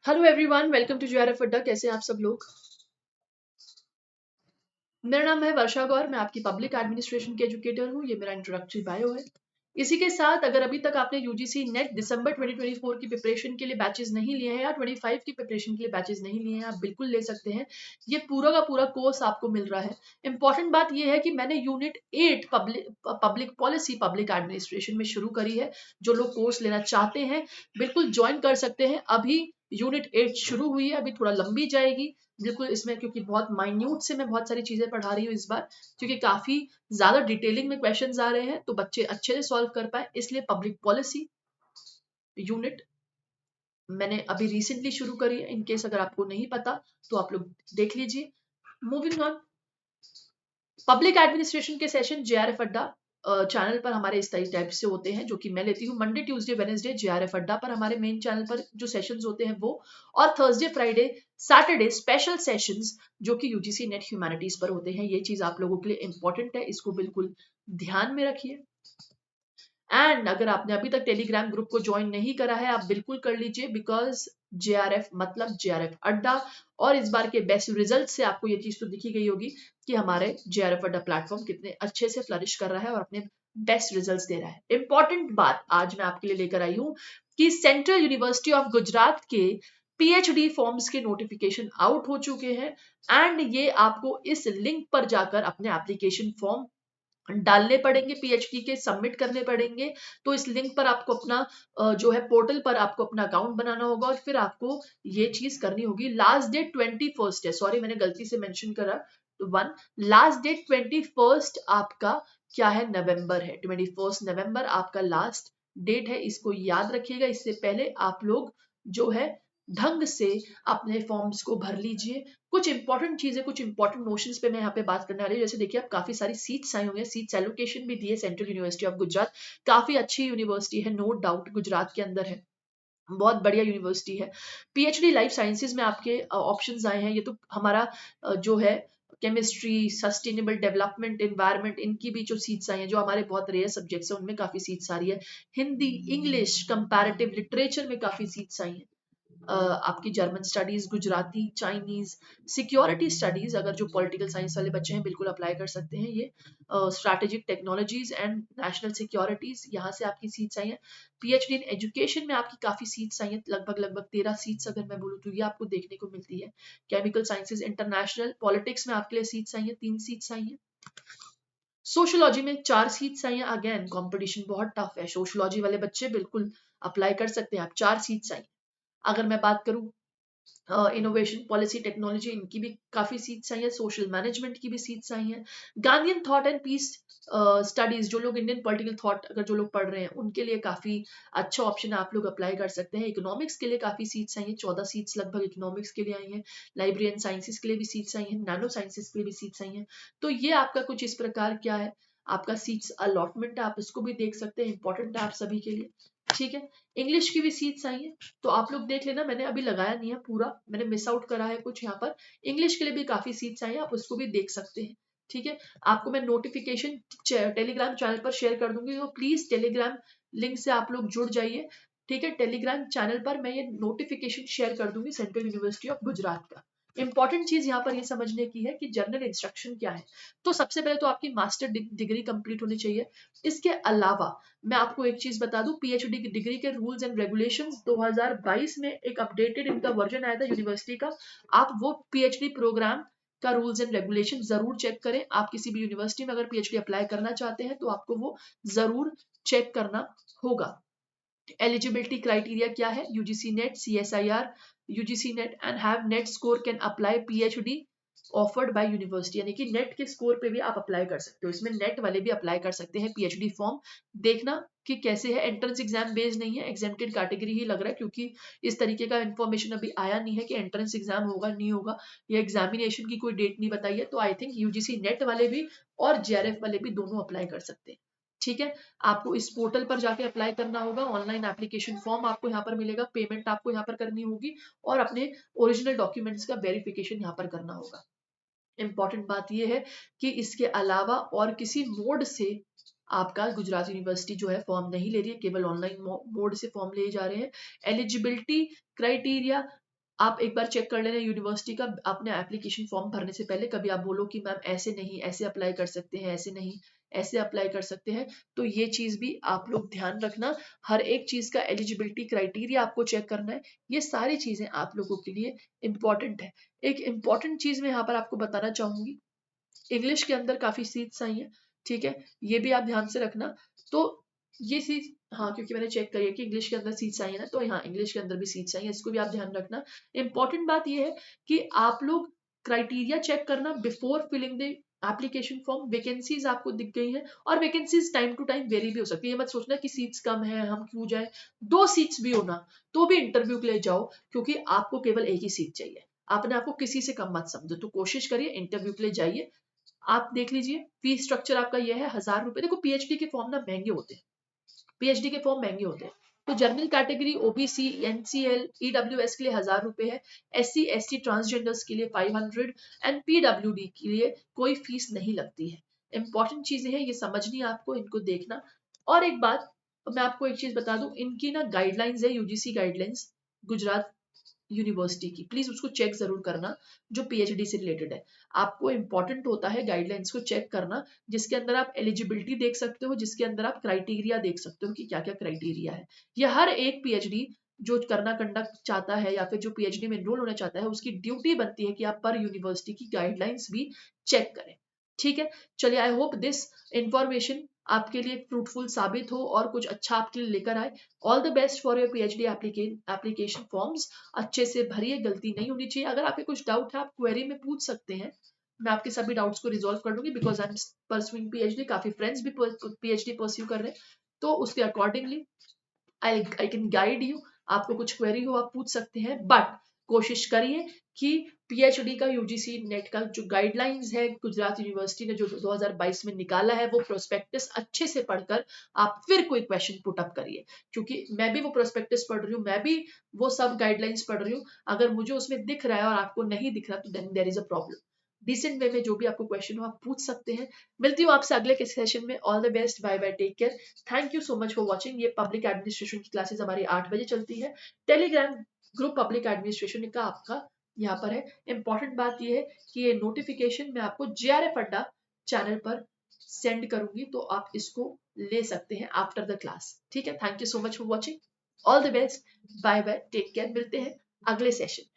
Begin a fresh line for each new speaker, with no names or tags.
Hello everyone, welcome to JRF Adda. कैसे हैं आप सब लोग? मेरा नाम है वर्षा गौर। मैं आपकी पब्लिक एडमिनिस्ट्रेशन की एजुकेटर हूँ। ये मेरा इंट्रोडक्टरी बायो है। इसी के साथ अगर अभी तक आपने यूजीसी नेट दिसंबर 2024 की प्रिपरेशन के लिए बैचेस नहीं लिए हैं या 25 की प्रिपरेशन के लिए बैचेस नहीं लिए हैं, आप बिल्कुल ले सकते हैं। ये पूरा का पूरा कोर्स आपको मिल रहा है। इंपॉर्टेंट बात यह है कि मैंने unit 8 public policy public administration में शुरू करी है। जो लोग कोर्स लेना चाहते हैं बिल्कुल ज्वाइन कर सकते हैं। अभी यूनिट 8 शुरू हुई है, अभी थोड़ा लंबी जाएगी बिल्कुल इसमें, क्योंकि बहुत माइन्यूट से मैं बहुत सारी चीजें पढ़ा रही हूँ इस बार, क्योंकि काफी ज्यादा डिटेलिंग में क्वेश्चंस आ रहे हैं तो बच्चे अच्छे से सॉल्व कर पाए। इसलिए पब्लिक पॉलिसी यूनिट मैंने अभी रिसेंटली शुरू करी है। इन केस अगर आपको नहीं पता तो आप लोग देख लीजिए। मूविंग ऑन, पब्लिक एडमिनिस्ट्रेशन के सेशन जेआरएफ अड्डा चैनल पर हमारे इस टाइप से होते हैं, जो कि मैं लेती हूँ मंडे ट्यूसडे वेडनेसडे जेआरएफ अड्डा पर हमारे मेन चैनल पर जो सेशंस होते हैं वो, और Thursday Friday Saturday special sessions जो कि यूजीसी नेट ह्यूमैनिटीज पर होते हैं। ये चीज आप लोगों के लिए इंपॉर्टेंट है, इसको बिल्कुल ध्यान में रखिए। एंड अगर आपने अभी तक टेलीग्राम ग्रुप को ज्वाइन नहीं करा है, आप बिल्कुल कर लीजिए, बिकॉज जेआरएफ मतलब जेआरएफ अड्डा। और इस बार के बेस्ट रिजल्ट से आपको ये चीज तो दिखी गई होगी कि हमारे जेआरएफ अड्डा प्लेटफॉर्म कितने अच्छे से फ्लरिश कर रहा है और अपने बेस्ट रिजल्ट्स दे रहा है। इंपॉर्टेंट बात आज मैं आपके लिए लेकर आई हूं कि सेंट्रल यूनिवर्सिटी ऑफ गुजरात के पीएचडी फॉर्म्स के नोटिफिकेशन आउट हो चुके हैं। एंड ये आपको इस लिंक पर जाकर अपने एप्लीकेशन फॉर्म डालने पड़ेंगे, पीएचडी के सबमिट करने पड़ेंगे। तो इस लिंक पर आपको अपना जो है पोर्टल पर आपको अपना अकाउंट बनाना होगा और फिर आपको ये चीज करनी होगी। लास्ट डेट 21 है, सॉरी मैंने गलती से मेंशन करा 1। लास्ट डेट 21 आपका क्या है, नवंबर है। 21 नवंबर आपका लास्ट डेट है, इसको याद रखिएगा। इससे पहले आप लोग जो है ढंग से अपने फॉर्म्स को भर लीजिए। कुछ इंपॉर्टेंट चीजें, कुछ इंपॉर्टेंट नोशंस पे मैं यहाँ पे बात करने वाली हूँ। जैसे देखिए, आप काफी सारी सीट्स आई हुई हैं, सीट्स एलोकेशन भी दी है सेंट्रल यूनिवर्सिटी ऑफ गुजरात। काफी अच्छी यूनिवर्सिटी है, नो डाउट गुजरात के अंदर है, बहुत बढ़िया यूनिवर्सिटी है। पीएचडी लाइफ साइंसेज में आपके ऑप्शंस आए हैं। ये तो हमारा जो है केमिस्ट्री, सस्टेनेबल डेवलपमेंट, एनवायरनमेंट, इनकी भी जो सीट्स आई हैं, जो हमारे बहुत रेयर सब्जेक्ट्स हैं उनमें काफी सीट्स आ रही है। हिंदी, इंग्लिश, कंपैरेटिव लिटरेचर में काफी सीट्स आई हैं। आपकी German studies, Gujarati, Chinese, security studies, अगर जो पॉलिटिकल साइंस वाले बच्चे हैं बिल्कुल अप्लाई कर सकते हैं। ये strategic technologies and national securities, यहाँ से आपकी सीट्स आई हैं। पीएचडी इन एजुकेशन में आपकी काफी सीट्स आई हैं, लगभग लगभग 13 सीट्स अगर मैं बोलूँ तो ये आपको देखने को मिलती है। केमिकल साइंसेज इंटरनेशनल, पॉलिटिक्स में आपके लिए सीट्स आई हैं, 3 सीट्स आई हैं। सोशोलॉजी में 4 सीट्स आई हैं। अगेन कंपटीशन बहुत टफ है, सोशोलॉजी वाले बच्चे बिल्कुल अप्लाई कर सकते हैं आप, 4 सीट्स आई। अगर मैं बात करूं इनोवेशन, पॉलिसी, टेक्नोलॉजी, इनकी भी काफी सीट्स आई हैं। सोशल मैनेजमेंट की भी सीट्स आई हैं। Gandhian thought and peace studies, जो लोग इंडियन पॉलिटिकल थॉट अगर जो लोग पढ़ रहे हैं उनके लिए काफी अच्छा ऑप्शन है, आप लोग अप्लाई कर सकते हैं। इकोनॉमिक्स के लिए काफी सीट्स आई हैं, 14 सीट्स लगभग इकोनॉमिक्स के लिए आई हैं। लाइब्रेरी एंड साइंसेस के लिए भी सीट्स आई हैं, नैनो साइंसेस के लिए भी सीट्स आई हैं। तो ये आपका कुछ इस प्रकार क्या है, आपका सीट्स अलॉटमेंट है, आप इसको भी देख सकते हैं, इंपॉर्टेंट है आप सभी के लिए। ठीक है, इंग्लिश की भी सीट्स आई हैं, तो आप लोग देख लेना। मैंने अभी लगाया नहीं है पूरा, मैंने मिस आउट करा है कुछ यहाँ पर। इंग्लिश के लिए भी काफी सीट्स आई हैं, आप उसको भी देख सकते हैं। ठीक है, आपको मैं नोटिफिकेशन टेलीग्राम चैनल पर शेयर कर दूंगी, तो प्लीज टेलीग्राम लिंक से आप लोग जुड़ जाइए। ठीक है, टेलीग्राम चैनल पर मैं ये नोटिफिकेशन शेयर कर दूंगी सेंट्रल यूनिवर्सिटी ऑफ गुजरात का। इंपॉर्टेंट चीज यहाँ पर ये समझने की है कि जर्नल इंस्ट्रक्शन क्या है। तो सबसे पहले तो आपकी मास्टर डिग्री कंप्लीट होनी चाहिए। इसके अलावा मैं आपको एक चीज बता दूं, पीएचडी की डिग्री के रूल्स एंड रेगुलेशंस 2022 में एक अपडेटेड इनका वर्जन आया था यूनिवर्सिटी का। आप वो पीएचडी प्रोग्राम का रूल्स एंड रेगुलेशन जरूर चेक करें। आप किसी भी यूनिवर्सिटी में अगर पीएचडी अप्लाई करना चाहते हैं तो आपको वो जरूर चेक करना होगा। एलिजिबिलिटी क्राइटेरिया क्या है, UGC net, CSIR, UGC net and have net score can apply PhD offered by university, यानी कि नेट के स्कोर पे भी आप अप्लाई कर सकते हो। इसमें नेट वाले भी अप्लाई कर सकते हैं पीएचडी फॉर्म। देखना कि कैसे है, एंट्रेंस एग्जाम बेस्ड नहीं है, एग्जेम्प्टेड कैटेगरी ही लग रहा है, क्योंकि इस तरीके का इन्फॉर्मेशन अभी आया नहीं है कि एंट्रेंस एग्जाम होगा नहीं होगा, या एग्जामिनेशन की कोई डेट नहीं बताई है। तो आई थिंक यूजीसी नेट वाले भी और जेआरएफ वाले भी दोनों अप्लाई कर सकते हैं। ठीक है, आपको इस पोर्टल पर जाके अप्लाई करना होगा, ऑनलाइन एप्लीकेशन फॉर्म आपको यहाँ पर मिलेगा, पेमेंट आपको यहाँ पर करनी होगी और अपने ओरिजिनल डॉक्यूमेंट्स का वेरिफिकेशन यहाँ पर करना होगा। इंपॉर्टेंट बात यह है कि इसके अलावा और किसी मोड से आपका गुजरात यूनिवर्सिटी जो है फॉर्म नहीं ले रही है, केवल ऑनलाइन मोड से फॉर्म लिए जा रहे हैं। एलिजिबिलिटी क्राइटेरिया आप एक बार चेक कर लेना यूनिवर्सिटी का अपने एप्लीकेशन फॉर्म भरने से पहले। कभी आप बोलो कि मैम ऐसे नहीं, ऐसे अप्लाई कर सकते हैं, ऐसे नहीं, ऐसे अप्लाई कर सकते हैं, तो ये चीज भी आप लोग ध्यान रखना। हर एक चीज का एलिजिबिलिटी क्राइटेरिया आपको चेक करना है। ये सारी चीजें आप लोगों के लिए इंपॉर्टेंट है। एक इंपॉर्टेंट चीज मैं यहाँ पर आपको बताना चाहूंगी, इंग्लिश के अंदर काफी सीट्स आई हैं, ठीक है, ये भी आप ध्यान से रखना। तो ये सीट, हाँ, क्योंकि मैंने चेक करी है कि इंग्लिश के अंदर सीट्स आई है ना, तो यहाँ इंग्लिश के अंदर भी सीट्स आई है, इसको भी आप ध्यान रखना। इंपॉर्टेंट बात ये है कि आप लोग क्राइटेरिया चेक करना before filling the application form. Vacancies आपको दिख गई हैं, और vacancies time to time vary भी हो सकती है। ये मत सोचना कि सीट्स कम है हम क्यों जाए, 2 सीट्स भी होना तो भी इंटरव्यू के लिए जाओ, क्योंकि आपको केवल एक ही सीट चाहिए। आपने आपको किसी से कम मत समझो, तो कोशिश करिए इंटरव्यू के लिए जाइए। आप देख लीजिए फीस स्ट्रक्चर आपका यह है, 1000 रुपए। देखो पीएचडी के फॉर्म ना महंगे होते हैं, पीएचडी के फॉर्म महंगे होते हैं। तो general category, OBC, NCL, EWS के लिए 1000 रुपए है, एससी एसटी ट्रांसजेंडर्स के लिए 500, एंड पीडब्ल्यूडी के लिए कोई फीस नहीं लगती है। इंपॉर्टेंट चीजें हैं, ये समझनी है आपको, इनको देखना। और एक बात मैं आपको एक चीज बता दूं, इनकी ना गाइडलाइंस है, यूजीसी गाइडलाइंस गुजरात यूनिवर्सिटी की, प्लीज उसको चेक जरूर करना, जो पीएचडी से रिलेटेड है। आपको इंपॉर्टेंट होता है गाइडलाइंस को चेक करना, जिसके अंदर आप एलिजिबिलिटी देख सकते हो, जिसके अंदर आप क्राइटेरिया देख सकते हो कि क्या क्या क्राइटेरिया है। यह हर एक पीएचडी जो करना कंडक्ट चाहता है, या फिर जो पीएचडी में एनरोल होना चाहता है, उसकी ड्यूटी बनती है कि आप पर यूनिवर्सिटी की गाइडलाइंस भी चेक करें। ठीक है, चलिए, आई होप दिस इंफॉर्मेशन आपके लिए फ्रूटफुल साबित हो और कुछ अच्छा आपके लिए लेकर आए। All the best for your PhD application forms. अच्छे से भरिए, गलती नहीं होनी चाहिए। अगर आपके कुछ डाउट है, आप क्वेरी में पूछ सकते हैं, मैं आपके सभी डाउट्स को रिजॉल्व कर दूंगी, because I am pursuing PhD, काफी फ्रेंड्स भी पीएचडी परस्यू कर रहे हैं, तो उसके accordingly I can guide you. आपको कुछ क्वेरी हो आप पूछ सकते हैं, बट कोशिश करिए कि पीएचडी का यूजीसी नेट का जो गाइडलाइंस है, गुजरात यूनिवर्सिटी ने जो 2022 में निकाला है, वो प्रोस्पेक्टस अच्छे से पढ़कर आप फिर कोई क्वेश्चन पुट अप करिए। क्योंकि मैं भी वो प्रोस्पेक्टस पढ़ रही हूँ, मैं भी वो सब गाइडलाइंस पढ़ रही हूँ। अगर मुझे उसमें दिख रहा है और आपको नहीं दिख रहा, तो then there is a problem. Decent way में जो भी आपको क्वेश्चन हो आप पूछ सकते हैं। मिलती हूँ आपसे अगले किसी सेशन में। All the best, bye bye, take care, thank you so much for watching. ये पब्लिक एडमिनिस्ट्रेशन की क्लासेस हमारी 8 बजे चलती है। टेलीग्राम ग्रुप पब्लिक एडमिनिस्ट्रेशन का आपका यहाँ पर है। इंपॉर्टेंट बात ये है कि ये नोटिफिकेशन मैं आपको जेआरएफ अड्डा चैनल पर सेंड करूंगी, तो आप इसको ले सकते हैं आफ्टर द क्लास। ठीक है, thank you so much for watching, all the best, bye bye, take care, मिलते हैं अगले सेशन।